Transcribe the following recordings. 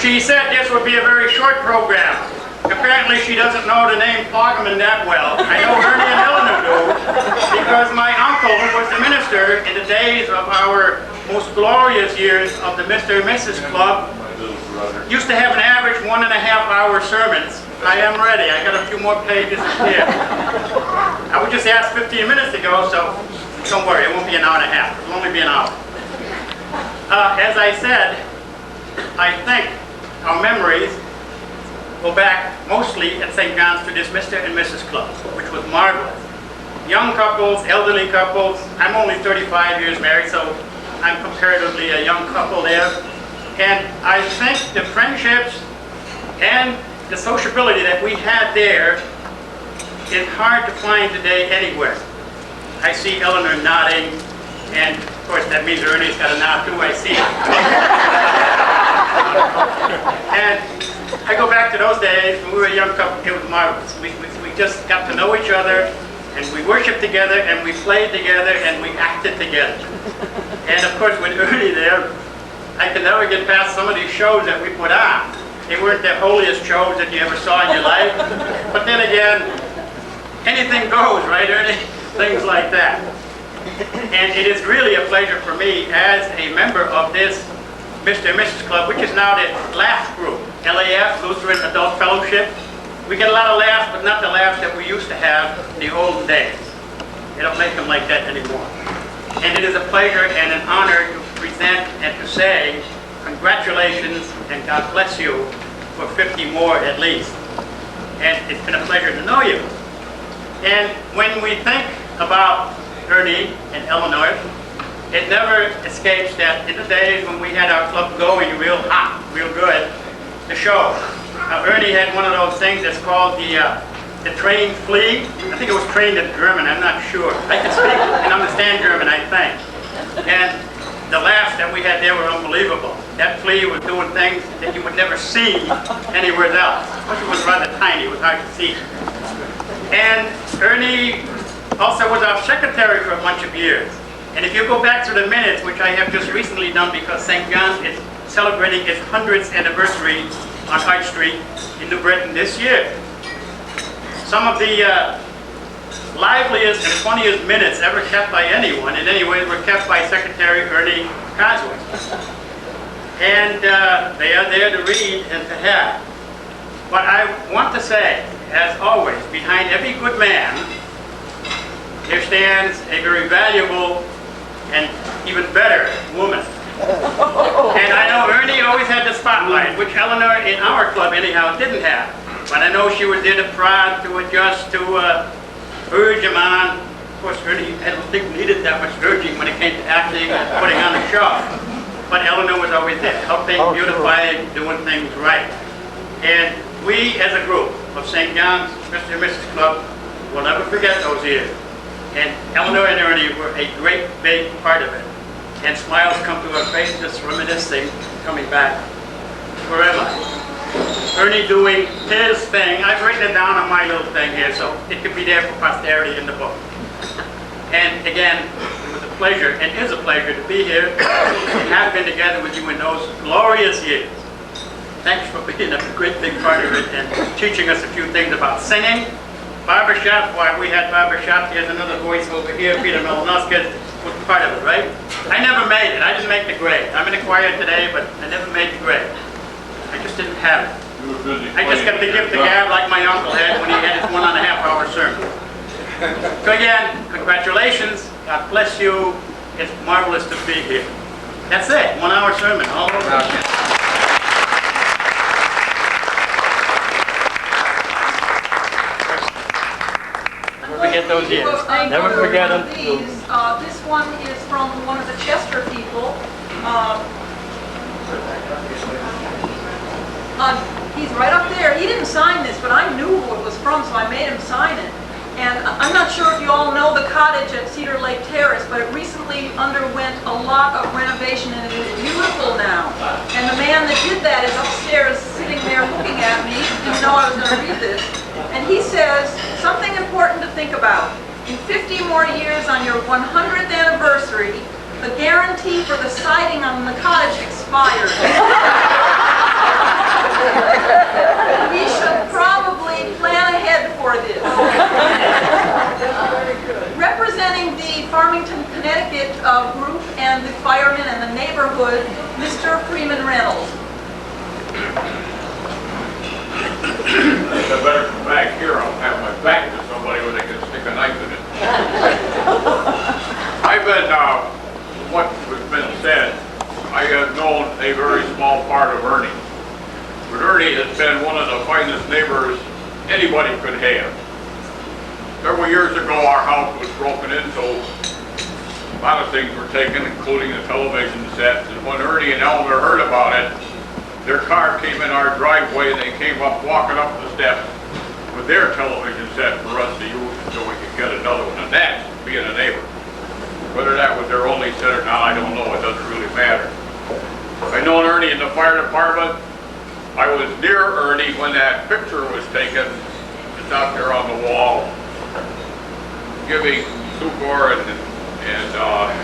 She said this would be a very short program. Apparently she doesn't know the name Foggerman that well. I know Ernie and Eleanor do, because my uncle, who was the minister in the days of our most glorious years of the Mr. and Mrs. Club, used to have an average 1.5-hour sermons. I am ready. I got a few more pages here. I was just asked 15 minutes ago, so don't worry, it won't be an hour and a half. It'll only be an hour. As I said, I think our memories go back mostly at St. John's to this Mr. and Mrs. Club, which was marvelous. Young couples, elderly couples. I'm only 35 years married, so I'm comparatively a young couple there. And I think the friendships and the sociability that we had there is hard to find today anywhere. I see Eleanor nodding, and of course that means Ernie's got a nod too, I see. And I go back to those days when we were a young couple. It was marvelous. We just got to know each other, and we worshiped together, and we played together, and we acted together. And of course with Ernie there, I can never get past some of these shows that we put on. They weren't the holiest shows that you ever saw in your life. But then again, anything goes, right, Ernie? Things like that. And it is really a pleasure for me as a member of this Mr. and Mrs. Club, which is now the LAF group, LAF, Lutheran Adult Fellowship. We get a lot of laughs, but not the laughs that we used to have in the olden days. They don't make them like that anymore. And it is a pleasure and an honor to present and to say congratulations and God bless you for 50 more at least. And it's been a pleasure to know you. And when we think about Ernie and Eleanor, it never escapes that in the days when we had our club going real hot, real good, the show. Ernie had one of those things that's called the trained flea. I think it was trained in German, I'm not sure. I can speak and understand German, I think. And the laughs that we had there were unbelievable. That flea was doing things that you would never see anywhere else. Plus it was rather tiny, it was hard to see. And Ernie also was our secretary for a bunch of years. And if you go back to the minutes, which I have just recently done because St. John's is celebrating its 100th anniversary on Hart Street in New Britain this year. Some of the liveliest and funniest minutes ever kept by anyone in any way were kept by Secretary Ernie Kosswig. And they are there to read and to have. But I want to say, as always, behind every good man, there stands a very valuable and even better woman. And I know Ernie always had the spotlight, which Eleanor in our club anyhow didn't have. But I know she was there to prod, to adjust, to urge him on. Of course, Ernie, I don't think needed that much urging when it came to acting and putting on the show. But Eleanor was always there, helping, beautifying, doing things right. And we, as a group of St. John's Mr. and Mrs. Club, will never forget those years. And Eleanor and Ernie were a great big part of it. And smiles come to her face just reminiscing, coming back forever. Ernie doing his thing. I've written it down on my little thing here, so it could be there for posterity in the book. And again, it was a pleasure, and is a pleasure, to be here and have been together with you in those glorious years. Thanks for being a great big part of it and teaching us a few things about singing. Barbershop, why we had barbershop. Here's another voice over here, Peter Melanoskis was part of it, right? I never made it. I didn't make the grade. I'm in the choir today, but I never made the grade. I just didn't have it. I just got the gift of gab like my uncle had when he had his 1.5-hour sermon. So again, congratulations. God bless you. It's marvelous to be here. That's it. 1-hour sermon all over again. Never forget those years. Never forget them. This one is from one of the Chester people. He's right up there. He didn't sign this, but I knew who it was from, so I made him sign it. And I'm not sure if you all know the cottage at Cedar Lake Terrace, but it recently underwent a lot of renovation and it is beautiful now. And the man that did that is upstairs sitting there looking at me. He didn't know I was going to read this. And he says, something important to think about. In 50 more years on your 100th anniversary, the guarantee for the siding on the cottage expires. neighborhood, Mr. Freeman Reynolds. I better come back here. I'll have my back to somebody where they can stick a knife in it. I've been, what has been said, I have known a very small part of Ernie. But Ernie has been one of the finest neighbors anybody could have. Several years ago, our house was broken into. A lot of things were taken, including the television sets. And when Ernie and Eleanor heard about it, their car came in our driveway and they came up walking up the steps with their television set for us to use so we could get another one. And that's being a neighbor. Whether that was their only set or not, I don't know. It doesn't really matter. I known Ernie in the fire department. I was near Ernie when that picture was taken. It's out there on the wall, giving succor and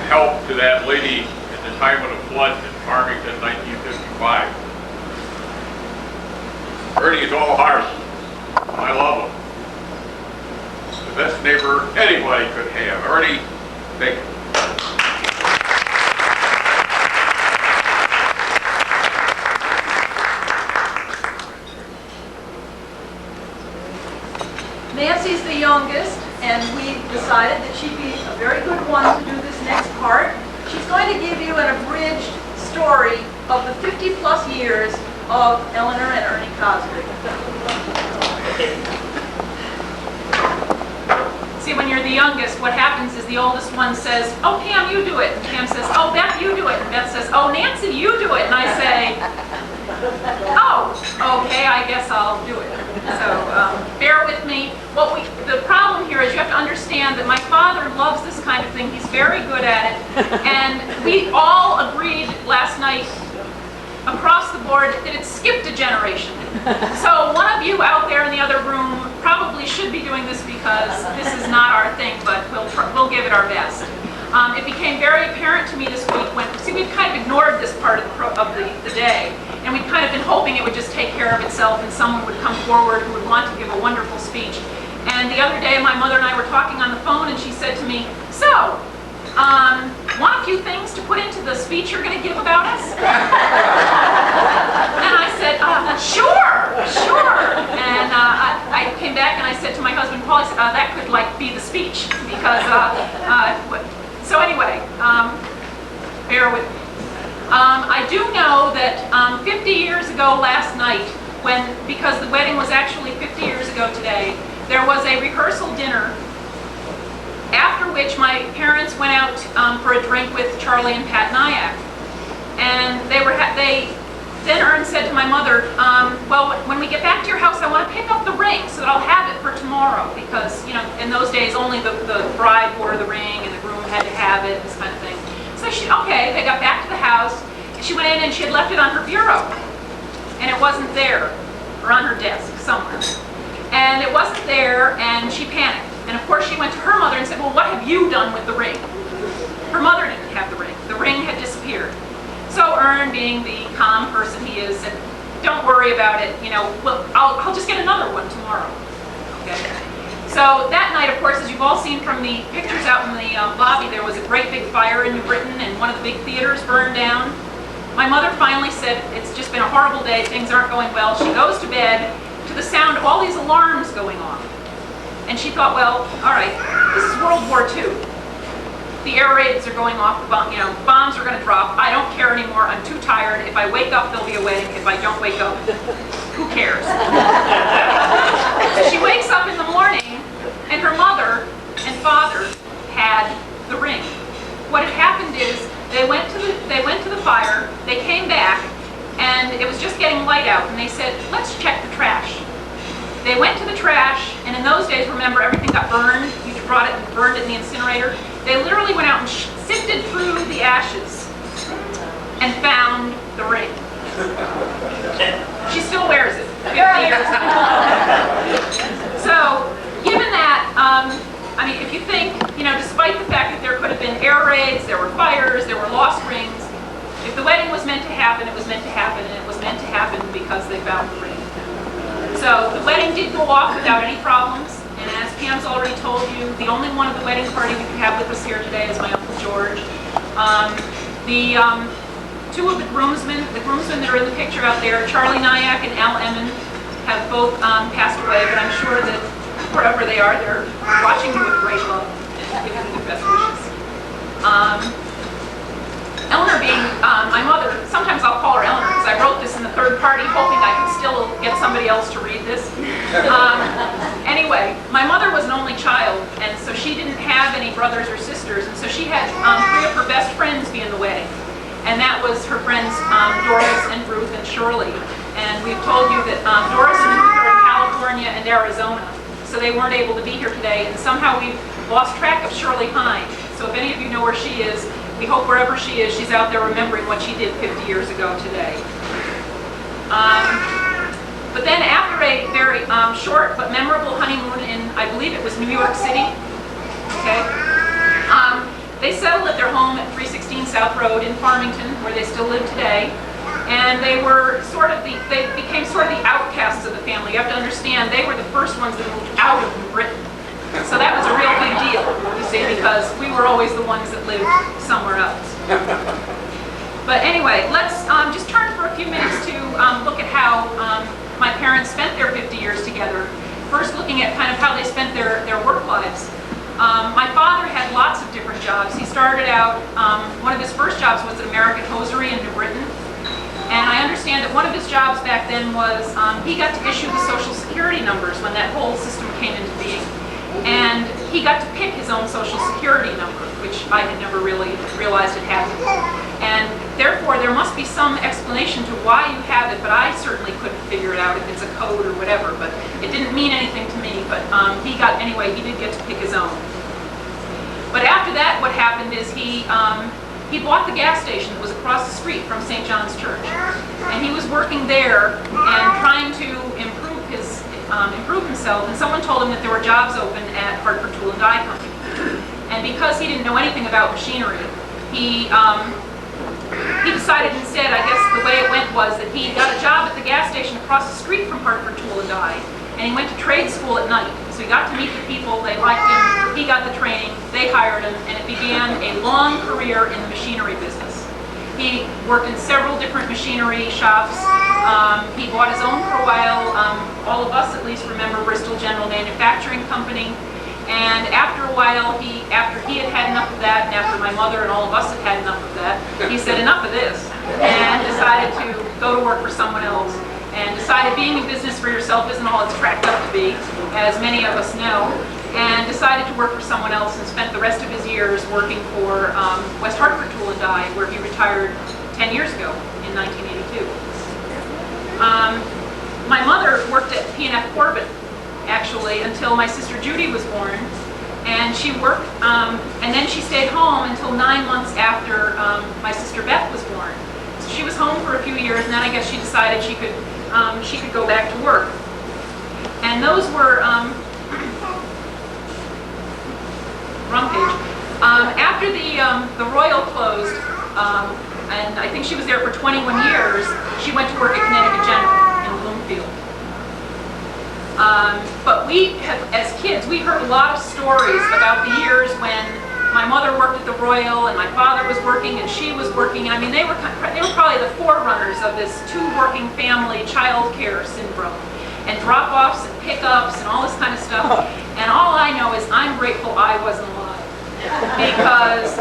help to that lady at the time of the flood in Farmington, 1955. Ernie is all heart. I love him. The best neighbor anybody could have. Ernie, thank you. Nancy's the youngest, and we decided that she'd be a very good one to do this next part. She's going to give you an abridged story of the 50-plus years of Eleanor and Ernie Kosswig. See, when you're the youngest, what happens is the oldest one says, "Oh, Pam, you do it." And Pam says, "Oh, Beth, you do it." And Beth says, "Oh, Nancy, you do it." And I say, "Oh, okay, I guess I'll do it." So bear with me. The problem here is you have to understand that my father loves this kind of thing. He's very good at it. And we all agreed last night across the board that it skipped a generation. So one of you out there in the other room probably should be doing this because this is not our thing, but we'll give it our best. It became very apparent to me this week when, see, we've kind of ignored this part of the day, and we'd kind of been hoping it would just take care of itself and someone would come forward who would want to give a wonderful speech. And the other day, my mother and I were talking on the phone, and she said to me, "So, want a few things to put into the speech you're going to give about us?" And I said, sure. And I came back and I said to my husband, Paul, I said, that could be the speech. Because, so anyway, bear with me. I do know that 50 years ago last night, because the wedding was actually 50 years ago today, there was a rehearsal dinner, after which my parents went out for a drink with Charlie and Pat Nyack. And then Ern said to my mother, well, when we get back to your house, I want to pick up the ring so that I'll have it for tomorrow. Because, you know, in those days, only the bride wore the ring and the groom had to have it, this kind of thing. So okay, they got back to the house. She went in and she had left it on her bureau. And it wasn't there, or on her desk somewhere. And it wasn't there, and she panicked. And of course she went to her mother and said, well, what have you done with the ring? Her mother didn't have the ring. The ring had disappeared. So Ern, being the calm person he is, said, don't worry about it, you know, well, I'll just get another one tomorrow. Okay. So that night, of course, as you've all seen from the pictures out in the lobby, there was a great big fire in New Britain and one of the big theaters burned down. My mother finally said, it's just been a horrible day, things aren't going well. She goes to bed to the sound of all these alarms going off. And she thought, well, all right, this is World War II. The air raids are going off, bombs are going to drop. I don't care anymore, I'm too tired. If I wake up, there'll be a wedding. If I don't wake up, who cares? So she wakes up in the morning, and her mother and father had the ring. What had happened is, they went to the fire, they came back, and it was just getting light out, and they said, let's check the trash. They went to the trash, and in those days, remember, everything got burned. You brought it and burned it in the incinerator. They literally went out and sifted through the ashes and found the ring. She still wears it 50 years later. So, given that, I mean, if you think, despite the fact that there could have been air raids, there were fires, there were lost rings, if the wedding was meant to happen, it was meant to happen, and it was meant to happen because they found the ring. So the wedding did go off without any problems, and as Pam's already told you, the only one of the wedding party we could have with us here today is my Uncle George. Two of the groomsmen that are in the picture out there, Charlie Nyack and Al Emmon, have both passed away, but I'm sure that wherever they are, they're watching you with great love and giving you the best wishes. Eleanor being my mother, sometimes I'll call her Eleanor because I wrote this in the third party hoping I could still get somebody else to read this. Anyway, my mother was an only child, and so she didn't have any brothers or sisters, and so she had three of her best friends be in the wedding. And that was her friends Doris and Ruth and Shirley. And we've told you that Doris and Ruth are in California and Arizona, so they weren't able to be here today, and somehow we've lost track of Shirley Hine. So if any of you know where she is, we hope wherever she is, she's out there remembering what she did 50 years ago today. But then after a very short but memorable honeymoon in, I believe it was New York City, okay, they settled at their home at 316 South Road in Farmington, where they still live today. And they were they became sort of the outcasts of the family. You have to understand, they were the first ones that moved out of Britain. So that was a real big deal, you see, because we were always the ones that lived somewhere else. But anyway, let's just turn for a few minutes to look at how my parents spent their 50 years together. First, looking at kind of how they spent their work lives. My father had lots of different jobs. He started out, one of his first jobs was at American Hosiery in New Britain. And I understand that one of his jobs back then was he got to issue the Social Security numbers when that whole system came into being. And he got to pick his own Social Security number, which I had never really realized it happened. And therefore, there must be some explanation to why you have it, but I certainly couldn't figure it out if it's a code or whatever. But it didn't mean anything to me, but anyway, he did get to pick his own. But after that, what happened is he bought the gas station that was across the street from St. John's Church. And he was working there and trying to improve himself, and someone told him that there were jobs open at Hartford Tool and Die Company. And because he didn't know anything about machinery, he decided instead, I guess the way it went was that he got a job at the gas station across the street from Hartford Tool and Die, and he went to trade school at night. So he got to meet the people, they liked him, he got the training, they hired him, and it began a long career in the machinery business. He worked in several different machinery shops. He bought his own for a while. All of us at least remember Bristol General Manufacturing Company. And after a while, after he had had enough of that, and after my mother and all of us had had enough of that, he said enough of this, and decided to go to work for someone else. And decided being in business for yourself isn't all it's cracked up to be, as many of us know. And decided to work for someone else and spent the rest of his years working for West Hartford Tool and Die, where he retired 10 years ago in 1982. My mother worked at P&F Corbett, actually, until my sister Judy was born. And she worked, and then she stayed home until 9 months after my sister Beth was born. So she was home for a few years, and then I guess she decided she could go back to work. And those were, wrong page. After the Royal closed, and I think she was there for 21 years, she went to work at Connecticut General in Bloomfield. But we have, as kids, we heard a lot of stories about the years when my mother worked at the Royal and my father was working and she was working. I mean, they were probably the forerunners of this two-working family child care syndrome, and drop-offs and pickups and all this kind of stuff. And all I know is I'm grateful I wasn't alive, because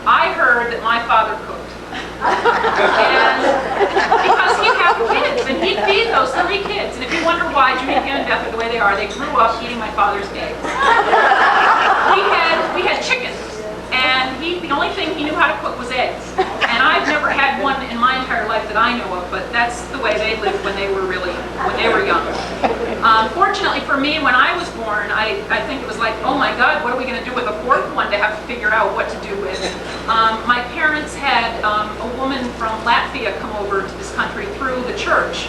I heard that my father cooked. And because he'd have kids, and he'd feed those 3 kids. And if you wonder why Judy, Kim, and Beth are the way they are, they grew up eating my father's eggs. We had chickens, and the only thing he knew how to cook was eggs. And I've never had one in my entire life that I know of, but that's the way they lived when they were young. Fortunately for me, when I was born, I think it was like, oh my God, what are we going to do with a 4th one to have to figure out what to do with? My parents had a woman from Latvia come over to this country through the church,